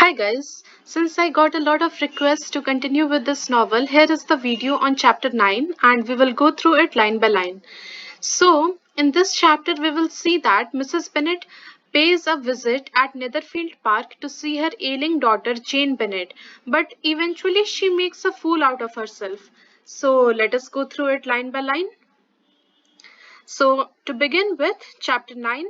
Hi guys, since I got a lot of requests to continue with this novel, here is the video on chapter 9 and we will go through it line by line. So, in this chapter, we will see that Mrs. Bennet pays a visit at Netherfield Park to see her ailing daughter Jane Bennet, but eventually she makes a fool out of herself. So, let us go through it line by line. So, to begin with, chapter 9.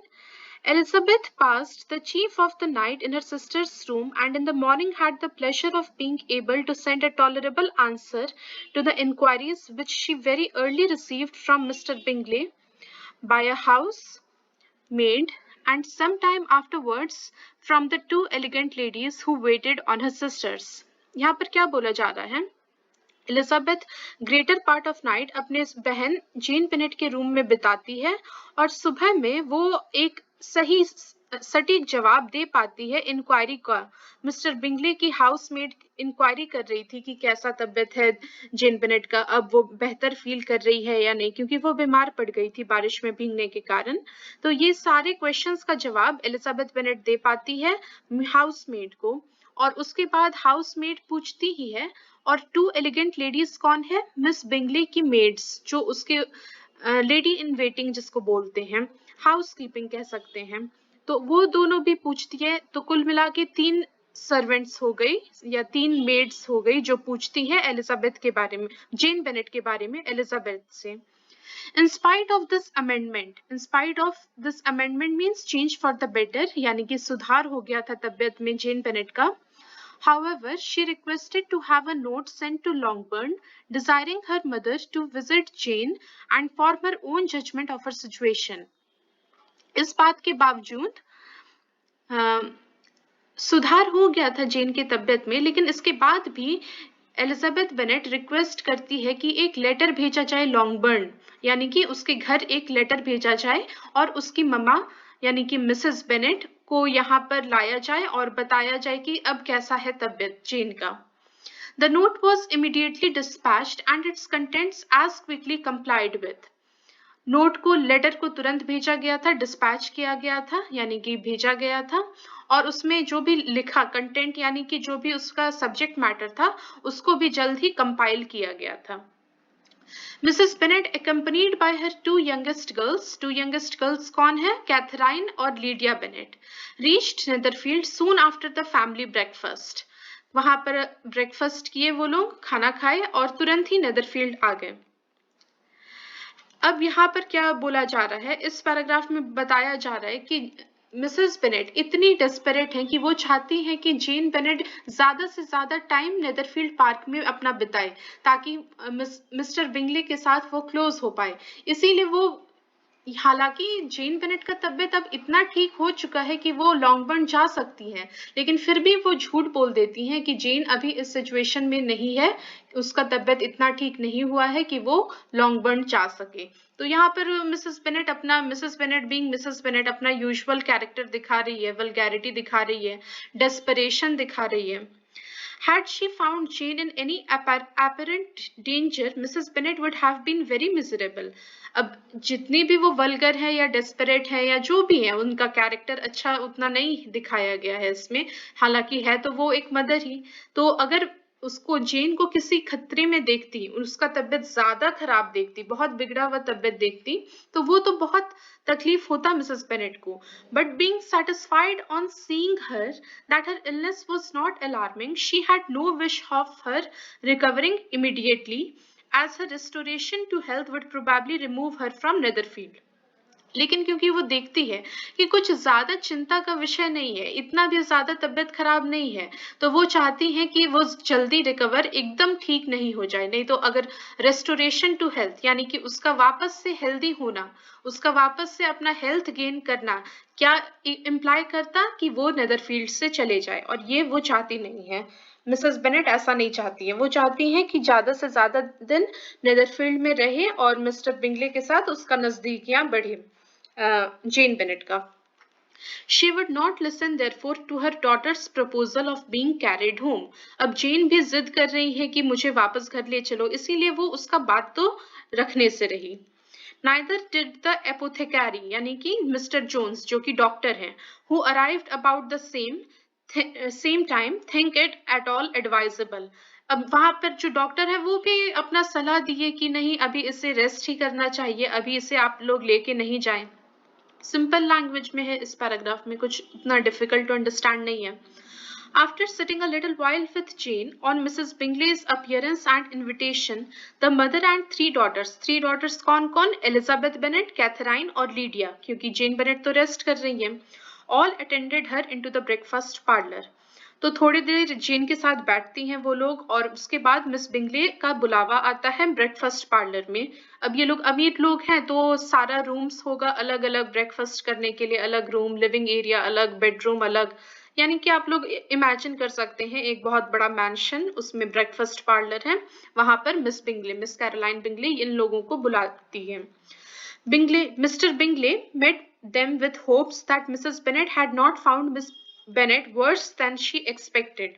Elizabeth passed the chief of the night in her sister's room and in the morning had the pleasure of being able to send a tolerable answer to the inquiries which she very early received from Mr. Bingley by a house maid and some time afterwards from the two elegant ladies who waited on her sisters. यहाँ पर क्या बोला जा रहा है? Elizabeth greater part of night अपने बहन जेन Bennett के रूम में बिताती है और सुबह में वो एक सही सटीक जवाब दे पाती है इंक्वायरी का। मिस्टर बिंगले की हाउसमेड इंक्वायरी कर रही थी कि कैसा तबीयत है जेन बेनेट का, अब वो बेहतर फील कर रही है या नहीं, क्योंकि वो बीमार पड़ गई थी बारिश में भीगने के कारण। तो ये सारे क्वेश्चंस का जवाब एलिजाबेथ बेनेट दे पाती है हाउसमेड को, और उसके बाद हाउसमेड पूछती ही है और टू एलिगेंट लेडीज कौन है? मिस बिंगले की मेड्स, जो उसके लेडी इन वेटिंग जिसको बोलते हैं, हाउस कीपिंग कह सकते हैं, तो वो दोनों भी पूछती है। तो कुल मिला के 3 सर्वेंट्स हो गई या 3 मेड्स हो गई जो पूछती है एलिजाबेथ के बारे में, जेन बेनेट के बारे में एलिजाबेथ से। In spite of this amendment means change for the better, यानी कि सुधार हो गया था तबीयत में जेन बेनेट का। However, she requested to have a note sent to Longbourn, desiring her mother to visit Jane and form her own judgment of her situation. इस बात के बावजूद सुधार हो गया था जेन की तबीयत में, लेकिन इसके बाद भी एलिजाबेथ बेनेट रिक्वेस्ट करती है कि एक लेटर भेजा जाए लॉन्गबर्न, यानी कि उसके घर एक लेटर भेजा जाए और उसकी मम्मा यानी कि मिसेस बेनेट को यहाँ पर लाया जाए और बताया जाए कि अब कैसा है तबीयत जेन का। The note was immediately dispatched and its contents as quickly complied with. Note को, लेटर को तुरंत भेजा गया था, डिस्पैच किया गया था, यानी कि भेजा गया था, और उसमें जो भी लिखा कंटेंट यानी कि जो भी उसका सब्जेक्ट मैटर था उसको भी जल्द ही कंपाइल किया गया था। Mrs. Bennet accompanied by her two youngest girls कौन है? कैथराइन और Lydia Bennett, reached Netherfield soon after the family breakfast. वहां पर ब्रेकफास्ट किए वो लोग, खाना खाए और तुरंत ही नेदरफील्ड आ गए। अब यहाँ पर क्या बोला जा रहा है, इस पैराग्राफ में बताया जा रहा है कि मिसेस बेनेट इतनी डेस्परेट हैं कि वो चाहती हैं कि जेन बेनेट ज्यादा से ज्यादा टाइम नेदरफील्ड पार्क में अपना बिताए ताकि मिस्टर बिंगले के साथ वो क्लोज हो पाए। इसीलिए वो, हालांकि जेन बेनेट का तबीयत अब इतना ठीक हो चुका है कि वो लॉन्गबर्न जा सकती हैं, लेकिन फिर भी वो झूठ बोल देती हैं कि जेन अभी इस सिचुएशन में नहीं है, उसका तबीयत इतना ठीक नहीं हुआ है कि वो लॉन्गबर्न जा सके। तो यहाँ पर मिसेस बेनेट अपना यूजुअल कैरेक्टर दिखा रही है, वल्गैरिटी दिखा रही है, डेस्परेशन दिखा रही है। Had she found Jane in any apparent danger, Mrs. Bennet would have been very miserable. अब जितनी भी वो वल्गर है या डेस्परेट है या जो भी है, उनका कैरेक्टर अच्छा उतना नहीं दिखाया गया है इसमें, हालांकि है तो वो एक मदर ही। तो अगर उसको, जेन को किसी खतरे में देखती, उसका तबीयत ज्यादा खराब देखती, बहुत बिगड़ा हुआ तबीयत देखती, तो वो तो बहुत तकलीफ होता मिसेस बेनेट को। But being satisfied on seeing her that her illness was not alarming, she had no wish of her recovering immediately, as her restoration to health would probably remove her from Netherfield. लेकिन क्योंकि वो देखती है कि कुछ ज्यादा चिंता का विषय नहीं है, इतना भी ज्यादा तबीयत खराब नहीं है, तो वो चाहती हैं कि वो जल्दी रिकवर, एकदम ठीक नहीं हो जाए। नहीं तो अगर रेस्टोरेशन टू हेल्थ यानी कि उसका वापस से हेल्दी होना, उसका वापस से अपना हेल्थ गेन करना क्या इम्प्लाई करता कि वो नेदरफील्ड से चले जाए, और ये वो चाहती नहीं है। मिसेस बेनेट ऐसा नहीं चाहती है, वो चाहती हैं कि ज्यादा से ज्यादा दिन नेदरफील्ड में रहे और मिस्टर बिंगले के साथ उसका नजदीकियां बढ़े, जेन बेनेट का। She would not listen therefore to her daughter's proposal of being carried home. अब जेन भी जिद कर रही है कि मुझे वापस घर ले चलो, इसीलिए वो उसका बात तो रखने से रही। Neither did the apothecary यानी कि मिस्टर जोन्स जो कि डॉक्टर हैं, who arrived about the same same time think it at all advisable. अब वहां पर जो डॉक्टर है वो भी अपना सलाह दिए कि नहीं अभी इसे रेस्ट ही करना चाहिए, अभी इसे आप लोग लेके नहीं जाएं। सिंपल लैंग्वेज में है इस पैराग्राफ में, कुछ इतना डिफिकल्ट टू अंडरस्टैंड नहीं है। After sitting a little while with Jane on Mrs. Bingley's appearance and invitation, the mother and three daughters कौन कौन? Elizabeth Bennet, Catherine और Lydia, क्योंकि Jane Bennet तो रेस्ट कर रही है। All attended her into the breakfast parlor. तो थोड़ी देर जेन के साथ बैठती हैं वो लोग और उसके बाद मिस बिंगले का बुलावा आता है ब्रेकफास्ट पार्लर में। अब ये लोग अमीर लोग हैं तो सारा रूम्स होगा अलग अलग, ब्रेकफास्ट करने के लिए अलग रूम, लिविंग एरिया अलग, बेडरूम अलग, यानी कि आप लोग इमेजिन कर सकते हैं एक बहुत बड़ा मैंशन, उसमें ब्रेकफास्ट पार्लर है, वहां पर Miss Bingley, Miss Caroline Bingley इन लोगों को बुलाती है। Mr. Bingley met them with hopes that Mrs. Bennet had not found Miss Bennet worse than she expected.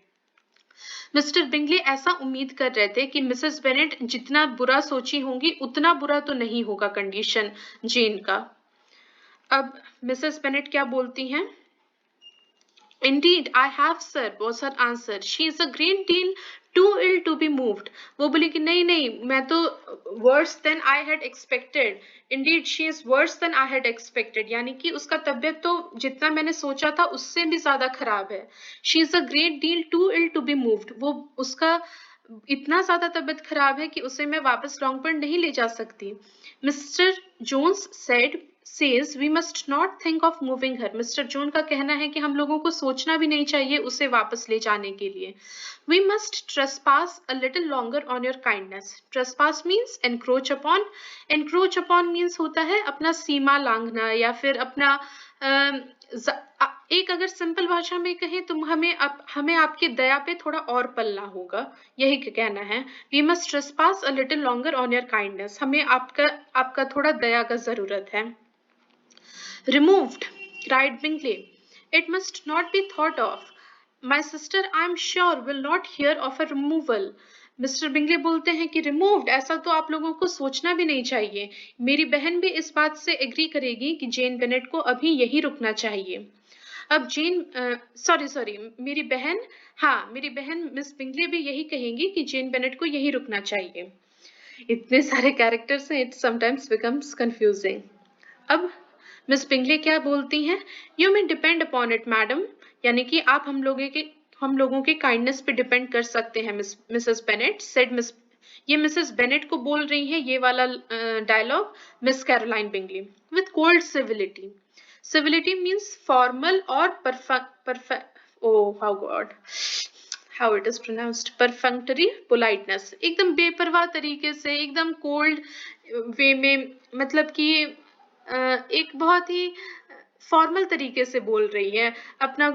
Mister Bingley ऐसा उम्मीद कर रहे थे कि मिसेस बेनेट जितना बुरा सोची होंगी उतना बुरा तो नहीं होगा कंडीशन जेन का। अब मिसेस बेनेट क्या बोलती हैं? Indeed, I have, sir, was her answer. She is a great deal too ill to be moved. वो बोली कि नहीं नहीं, मैं तो worse than I had expected. Indeed, she is worse than I had expected. यानी कि उसका तबीयत तो जितना मैंने सोचा था उससे भी ज्यादा खराब है। She is a great deal too ill to be moved. वो उसका इतना ज्यादा तबीयत खराब है कि उसे मैं वापस लॉन्ग पर नहीं ले जा सकती। Mister Jones says we must not think of moving her. Mister Jones का कहना है कि हम लोगों को सोचना भी नहीं चाहिए उसे वापस ले जाने के लिए। We must trespass a little longer on your kindness. Trespass means encroach upon. Encroach upon means होता है अपना सीमा लांघना या फिर अपना एक अगर सिंपल भाषा में कहें तो हमें आपकी दया पे थोड़ा और पलना होगा, यही कहना है। We must trespass a little longer on your kindness. हमें आपका थोड़ा दया का जरूरत है। Removed, cried Bingley. It must not be thought of. My sister, I am sure, will not hear of a removal. Mister Bingley बोलते हैं कि removed, ऐसा तो आप लोगों को सोचना भी नहीं चाहिए। मेरी बहन भी इस बात से एग्री करेगी कि जेन बेनेट को अभी यही रुकना चाहिए। अब मेरी बहन मिस बिंगले भी यही कहेंगी कि जेन बेनेट को यही रुकना चाहिए। इतने सारे कैरेक्टर्स हैं, इट समटाइम्स बिकम्स कंफ्यूजिंग। अब मिस बिंगले क्या बोलती हैं? You may depend upon it madam, यानी कि आप हम लोगों के काइंडनेस पे डिपेंड कर सकते हैं मिसेस बेनेट सेड मिस। ये मिसेस बेनेट को बोल रही हैं ये वाला dialogue Miss Caroline Bingley with cold civility. Civility means formal और how it is pronounced, perfectly politeness, एकदम बेपरवाह तरीके से, एकदम कोल्ड वे में, मतलब कि एक बहुत ही फॉर्मल तरीके से बोल रही है, अपना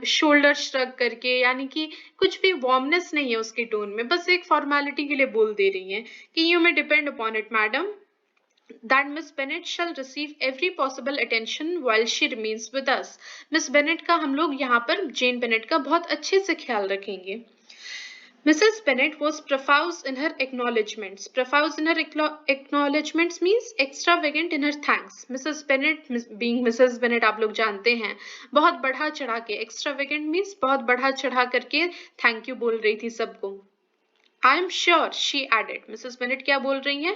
शोल्डर श्रग करके, यानी कि कुछ भी वार्मनेस नहीं है उसके टोन में, बस एक फॉर्मेलिटी के लिए बोल दे रही है कि you may depend upon it madam that Miss Bennet shall receive every possible attention while she remains with us. Miss Bennet का हम लोग यहाँ पर जेन बेनेट का बहुत अच्छे से ख्याल रखेंगे। Mrs. Bennet was profuse in her acknowledgements. Profuse in her acknowledgements means extravagant in her thanks. Mrs. Bennet, being Mrs. Bennet, आप लोग जानते हैं, बहुत बढ़ा चढ़ा के, extravagant means बहुत बढ़ा चढ़ा करके थैंक यू बोल रही थी सबको। I am sure, she added. Mrs. Bennet क्या बोल रही हैं?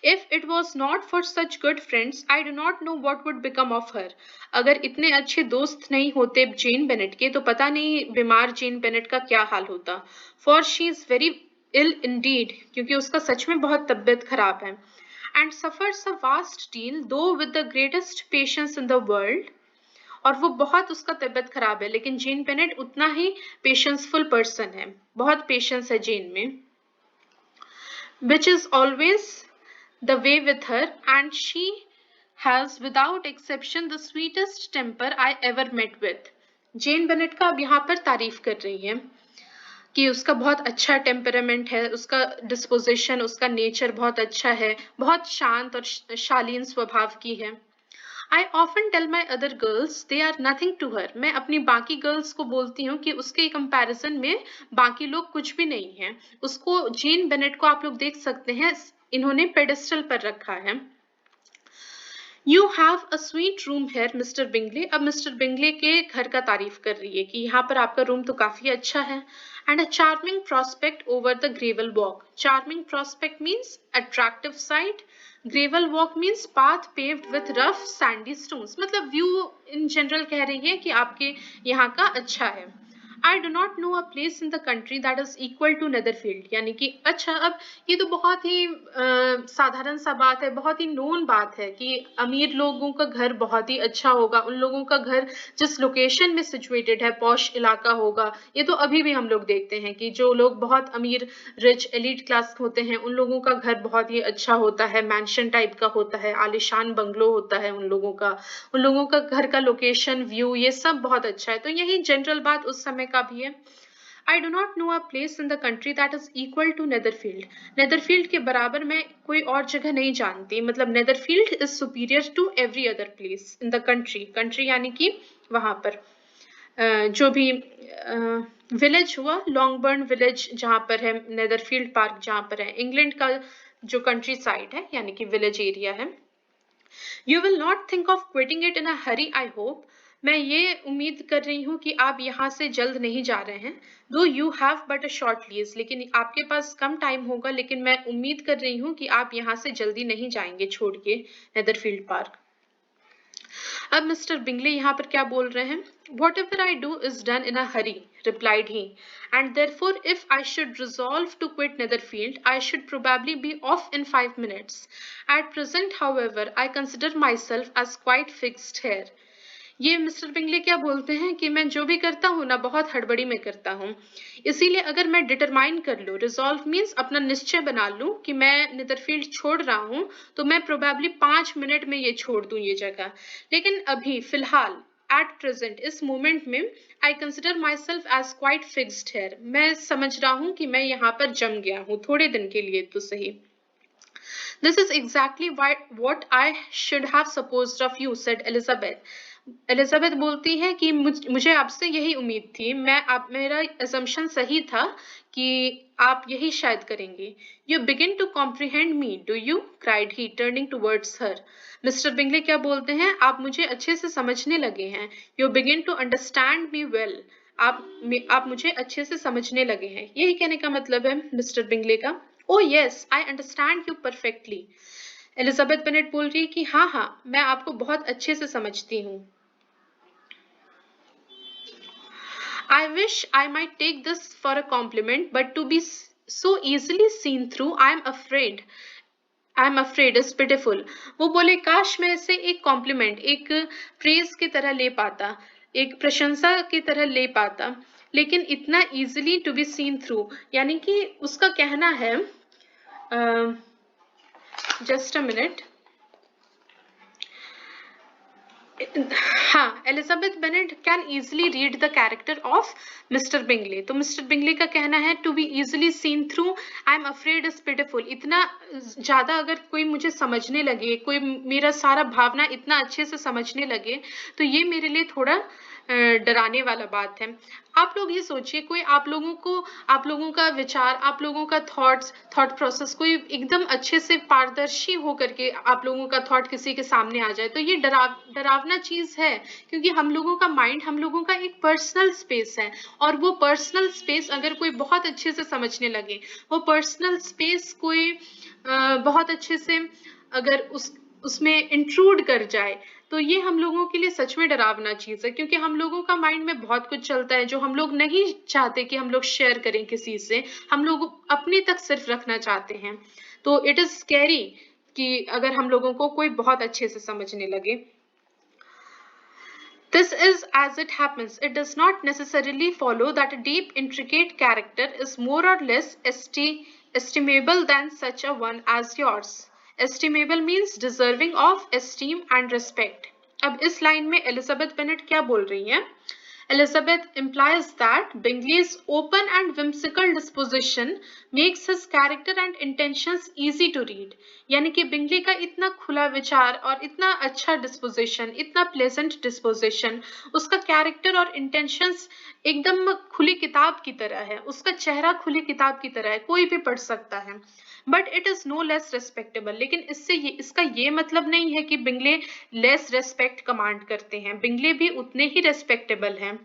If it was not for such good friends, I do not know what would become of her. अगर इतने अच्छे दोस्त नहीं होते जेन बेनेट के तो पता नहीं बीमार जेन बेनेट का क्या हाल होता। For she is very ill indeed, क्योंकि उसका सच में बहुत तबीयत खराब है। And suffers a vast deal, though with the greatest patience in the world. और वो बहुत उसका तबीयत खराब है, लेकिन जेन बेनेट उतना ही पेशेंसफुल पर्सन है, बहुत पेशेंस है जेन में। Which is always the way with her, and she has without exception the sweetest temper I ever met with. Jane Bennet का अब यहाँ पर तारीफ कर रही है कि उसका बहुत अच्छा टेम्परामेंट है, उसका डिस्पोजिशन, उसका नेचर बहुत अच्छा है, बहुत शांत और शालीन स्वभाव की है। I often tell my other girls they are nothing to her. मैं अपनी बाकी गर्ल्स को बोलती हूँ कि उसके कंपैरिजन में बाकी लोग कुछ भी नहीं हैं। उसको जेन बेनेट को आप लोग देख सकते हैं, इन्होंने पेडेस्टल पर रखा है। You have a sweet room here mister Bingley. अब मिस्टर बिंगले के घर का तारीफ कर रही है कि यहाँ पर आपका रूम तो काफी अच्छा है। And a charming prospect over the gravel walk. Charming prospect means attractive site, gravel walk means path paved with rough Sandy stones. मतलब व्यू इन जनरल कह रही है कि आपके यहाँ का अच्छा है। I do not know a place in the country that is equal to Netherfield. यानी कि अच्छा, अब ये तो बहुत ही साधारण सा बात है, बहुत ही नोन बात है कि अमीर लोगों का घर बहुत ही अच्छा होगा, उन लोगों का घर जिस लोकेशन में सिचुएटेड है पॉश इलाका होगा। ये तो अभी भी हम लोग देखते हैं कि जो लोग बहुत अमीर रिच एलिट क्लास होते हैं उन लोगों का घर बहुत ही अच्छा होता है, मैंशन टाइप का होता है, आलिशान बंगलो होता है उन लोगों का घर का लोकेशन व्यू ये सब बहुत अच्छा है। तो यही जनरल बात उस समय का भी है। I do not know a place in the country that is equal to Netherfield. Netherfield के बराबर मैं कोई और जगह नहीं जानती। मतलब Netherfield is superior to every other place in the country. Country यानी कि वहां पर जो भी विलेज हुआ, लॉन्गबर्न विलेज जहां पर है, नेदरफील्ड पार्क जहां पर है, इंग्लैंड का जो कंट्री साइड है यानी कि विलेज एरिया है। You will not think of quitting it in a hurry, I hope. मैं ये उम्मीद कर रही हूँ कि आप यहाँ से जल्द नहीं जा रहे हैं। Though you have but a short lease, लेकिन आपके पास कम टाइम होगा, लेकिन मैं उम्मीद कर रही हूँ कि आप यहाँ से जल्दी नहीं जाएंगे छोड़ के नेदरफील्ड पार्क। अब मिस्टर बिंगले यहाँ पर क्या बोल रहे हैं? Whatever I do is done in a hurry, replied he, and therefore if I should resolve to quit Netherfield, I should probably be off in 5 minutes. At present, however, I consider myself as quite fixed here. ये mister Bingley क्या बोलते हैं कि मैं जो भी करता हूँ ना बहुत हड़बड़ी में करता हूँ, इसीलिए अगर मैं डिटरमाइन कर लूँ, रिजॉल्व मीन्स अपना निश्चय बना लूँ कि मैं नेदरफील्ड छोड़ रहा हूँ, तो मैं प्रोबेबली 5 मिनट में ये छोड़ दूँ ये जगह। लेकिन अभी फिलहाल एट प्रेजेंट इस मोमेंट में I consider myself as quite fixed here, मैं समझ रहा हूँ कि मैं यहाँ पर जम गया हूँ थोड़े दिन के लिए तो सही। This is exactly what I should have supposed of you, said Elizabeth. Elizabeth बोलती है कि मुझे आपसे यही उम्मीद थी, मेरा assumption सही था कि आप यही शायद करेंगे। You begin to comprehend me, do you? cried he, turning towards her. Mister Bingley क्या बोलते हैं? आप मुझे अच्छे से समझने लगे हैं। You begin to understand me well. आप मुझे अच्छे से समझने लगे हैं। यही कहने का मतलब है मिस्टर बिंगले का। Oh yes, I understand you perfectly. Elizabeth Bennet बोल रही है कि हाँ, मैं आपको बहुत अच्छे से समझती हूँ। I wish I might take this for a compliment, but to be so easily seen through, I'm afraid is pitiful. वो बोले काश मैं इसे एक कॉम्प्लीमेंट, एक प्रेज की तरह ले पाता, एक प्रशंसा की तरह ले पाता, लेकिन इतना easily to be seen through, यानी कि उसका कहना है जस्ट अ मिनट। हाँ, Elizabeth Bennet can easily read the character of Mr Bingley. तो मिस्टर बिंगले का कहना है to be easily seen through, I am afraid is pitiful. इतना ज्यादा अगर कोई मुझे समझने लगे, कोई मेरा सारा भावना इतना अच्छे से समझने लगे, तो ये मेरे लिए थोड़ा डराने वाला बात है। आप लोग ये सोचिए, कोई आप लोगों का विचार, आप लोगों का थॉट प्रोसेस कोई एकदम अच्छे से पारदर्शी हो करके आप लोगों का थॉट किसी के सामने आ जाए, तो ये डरावना चीज है, क्योंकि हम लोगों का माइंड, हम लोगों का एक पर्सनल स्पेस है, और वो पर्सनल स्पेस अगर कोई बहुत अच्छे से समझने लगे, वो पर्सनल स्पेस कोई बहुत अच्छे से अगर उसमें इंट्रूड कर जाए, तो ये हम लोगों के लिए सच में डरावना चीज है, क्योंकि हम लोगों का माइंड में बहुत कुछ चलता है जो हम लोग नहीं चाहते कि हम लोग शेयर करें किसी से, हम लोग अपने तक सिर्फ रखना चाहते हैं। तो इट इज स्कैरी कि अगर हम लोगों को कोई बहुत अच्छे से समझने लगे। This is as it happens. It does not necessarily follow that a deep, intricate character is more or less estimable than such a one as yours. Estimable means deserving of esteem and respect. अब इस line में Elizabeth Bennet क्या बोल रही है? Elizabeth implies that Bingley's open and whimsical disposition makes his character and intentions easy to read. यानी कि Bingley का इतना खुला विचार और इतना अच्छा डिस्पोजिशन, इतना प्लेजेंट डिस्पोजिशन, उसका कैरेक्टर और इंटेंशंस एकदम खुली किताब की तरह है, उसका चेहरा खुली किताब की तरह है, कोई भी पढ़ सकता है। But it is no less respectable. लेकिन इसका ये मतलब नहीं है कि बिंगले लेस रेस्पेक्ट कमांड करते हैं, बिंगले भी उतने ही रेस्पेक्टेबल हैं।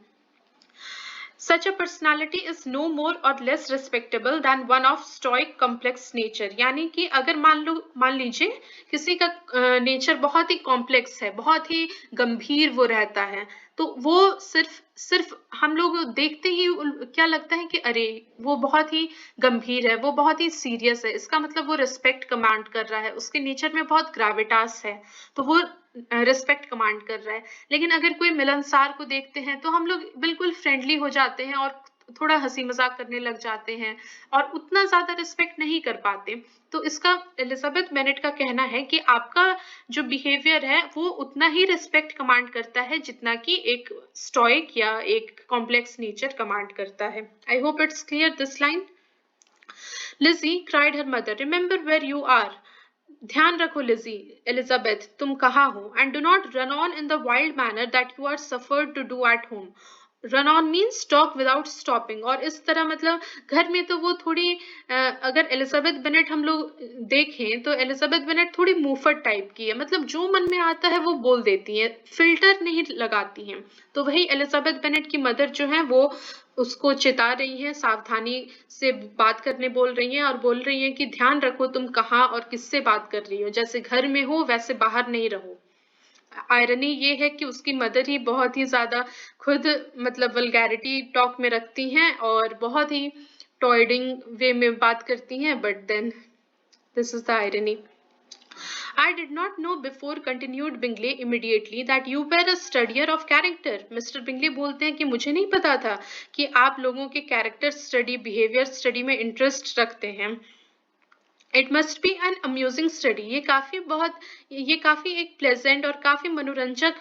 Such a personality is no more or less respectable than one of stoic complex nature। यानी कि अगर मान लीजिए किसी का नेचर बहुत ही कॉम्प्लेक्स है, बहुत ही गंभीर वो रहता है, तो वो सिर्फ हम लोग देखते ही क्या लगता है कि अरे वो बहुत ही गंभीर है, वो बहुत ही सीरियस है, इसका मतलब वो रिस्पेक्ट कमांड कर रहा है, उसके नेचर में बहुत ग्रेविटास है, तो वो रिस्पेक्ट कमांड कर रहा है। लेकिन अगर कोई मिलनसार को देखते हैं तो हम लोग बिल्कुल फ्रेंडली हो जाते हैं और थोड़ा हंसी मजाक करने लग जाते हैं और उतना ज्यादा रिस्पेक्ट नहीं कर पाते। तो इसका एलिजाबेथ बेनेट का कहना है कि आपका जो बिहेवियर है वो उतना ही रिस्पेक्ट कमांड करता है जितना कि एक स्टोइक या एक कॉम्प्लेक्स नेचर कमांड करता है। I hope it's clear this line. Lizzy cried her mother, remember where you are. ध्यान रखो लिजी, एलिजाबेथ तुम कहाँ हो। And do not run on in the wild manner that you are suffered to do at home. Run on means talk without stopping. और इस तरह मतलब घर में तो वो थोड़ी अगर एलिजाबेथ बेनेट हम लोग देखें तो एलिजाबेथ बेनेट थोड़ी मुफट टाइप की है, मतलब जो मन में आता है वो बोल देती है, फिल्टर नहीं लगाती हैं। तो वही एलिजाबेथ बेनेट की मदर जो है वो उसको चिता रही है, सावधानी से बात करने बोल रही हैं और बोल रही हैं कि ध्यान रखो तुम कहाँ और किससे बात कर रही हो, जैसे घर में हो वैसे बाहर नहीं रहो। आयरनी ये है कि उसकी मदर ही बहुत ही ज्यादा खुद मतलब वल्गैरिटी टॉक में रखती हैं और बहुत ही टॉयडिंग वे में बात करती हैं, but then this is the irony. I did not know before, continued Bingley immediately, that you were a studier of character। Mister Bingley बोलते हैं कि मुझे नहीं पता था कि आप लोगों के कैरेक्टर स्टडी, बिहेवियर स्टडी में इंटरेस्ट रखते हैं। It must be an amusing study. ये काफी एक प्लेजेंट और काफी मनोरंजक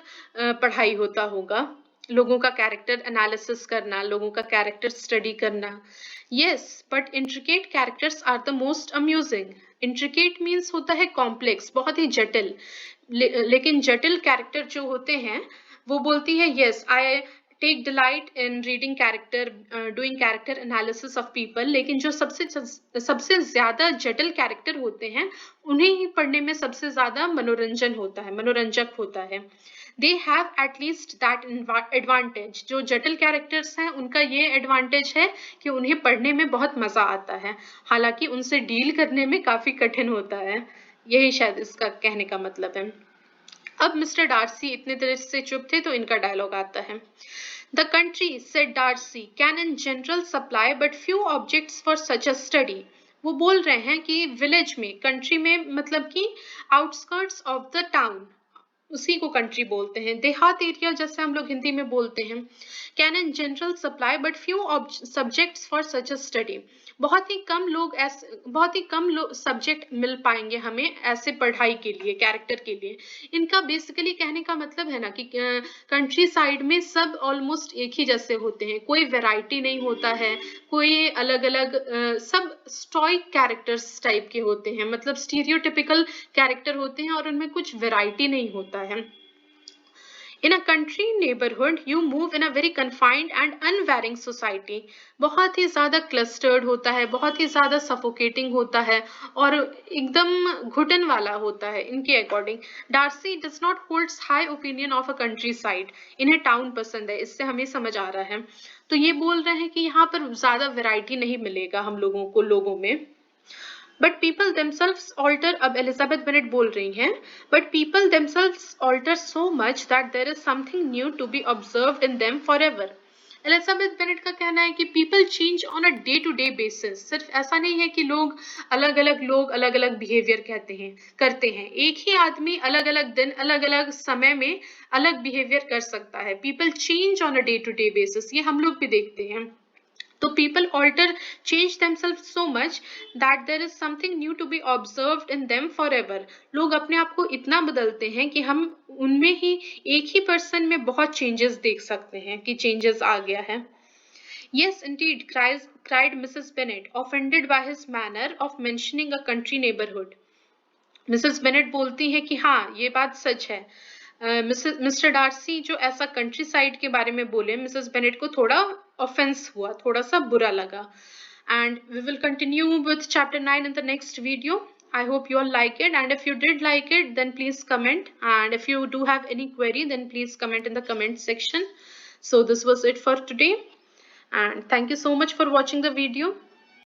पढ़ाई होता होगा, लोगों का कैरेक्टर एनालिसिस करना, लोगों का कैरेक्टर स्टडी करना। Yes but intricate characters are the most amusing. Intricate means होता है कॉम्प्लेक्स, बहुत ही जटिल। लेकिन जटिल कैरेक्टर जो होते हैं वो बोलती है yes I take delight in reading character, doing character analysis of people. लेकिन जो सबसे ज्यादा जटिल कैरेक्टर होते हैं उन्हें ही पढ़ने में सबसे ज्यादा मनोरंजक होता है। They have at least that advantage. जो जटिल कैरेक्टर्स हैं उनका ये एडवांटेज है कि उन्हें पढ़ने में बहुत मजा आता है, हालांकि उनसे डील करने में काफी कठिन होता है। यही शायद इसका कहने का मतलब है। अब मिस्टर डार्सी इतने देर से चुप थे तो इनका डायलॉग आता है। The country, said Darcy, can in general supply but few objects for such a study. वो बोल रहे हैं कि विलेज में, कंट्री में मतलब कि आउटस्कर्ट्स ऑफ द टाउन, उसी को कंट्री बोलते हैं, देहात एरिया जैसे हम लोग हिंदी में बोलते हैं। Can in general supply but few subjects for such a study. बहुत ही कम लोग सब्जेक्ट मिल पाएंगे हमें ऐसे पढ़ाई के लिए, कैरेक्टर के लिए। इनका बेसिकली कहने का मतलब है ना कि कंट्री साइड में सब ऑलमोस्ट एक ही जैसे होते हैं, कोई वैरायटी नहीं होता है, कोई अलग अलग सब स्टोइक कैरेक्टर्स टाइप के होते हैं, मतलब स्टीरियोटिपिकल कैरेक्टर होते हैं और उनमें कुछ वैरायटी नहीं होता है। In a country neighborhood, you move in a very confined and unvarying society। बहुत ही ज्यादा क्लस्टर्ड होता है, बहुत ही ज्यादा सफोकेटिंग होता है और एकदम घुटन वाला होता है इनके according. Darcy does not holds high opinion of a countryside. इन्हें टाउन पसंद है, इससे हमें समझ आ रहा है। तो ये बोल रहे हैं कि यहाँ पर ज्यादा वैरायटी नहीं मिलेगा हम लोगों को लोगों में। बट पीपल themselves alter, अब एलिजाबेथ बेनेट बोल रही हैं, but people themselves alter so much that there is something new to be observed in them forever। Elizabeth Bennet का कहना है कि people change on a day to day basis. सिर्फ ऐसा नहीं है कि लोग अलग अलग बिहेवियर करते हैं। एक ही आदमी अलग अलग दिन अलग अलग समय में अलग बिहेवियर कर सकता है। People change on a day to day basis, ये हम लोग भी देखते हैं। तो people alter, change themselves so much that there is something new to be observed in them forever। लोग अपने आप को इतना बदलते हैं कि हम उनमें ही एक ही पर्सन में बहुत चेंजेस देख सकते हैं कि चेंजेस आ गया है। Yes, indeed, cried Mrs. Bennet, offended by his manner of mentioning a country neighborhood। Mrs Bennett बोलती है कि हाँ ये बात सच है। मिस्टर डार्सी जो ऐसा कंट्री साइड के बारे में बोले, मिसेस बेनेट को थोड़ा ऑफेंस हुआ, थोड़ा सा बुरा लगा। and we will continue with chapter 9 in the next video. I hope you all like it, and if you did like it, then please comment, and if you do have any query, then please comment in the comment section. So this was it for today, and thank you so much for watching the video.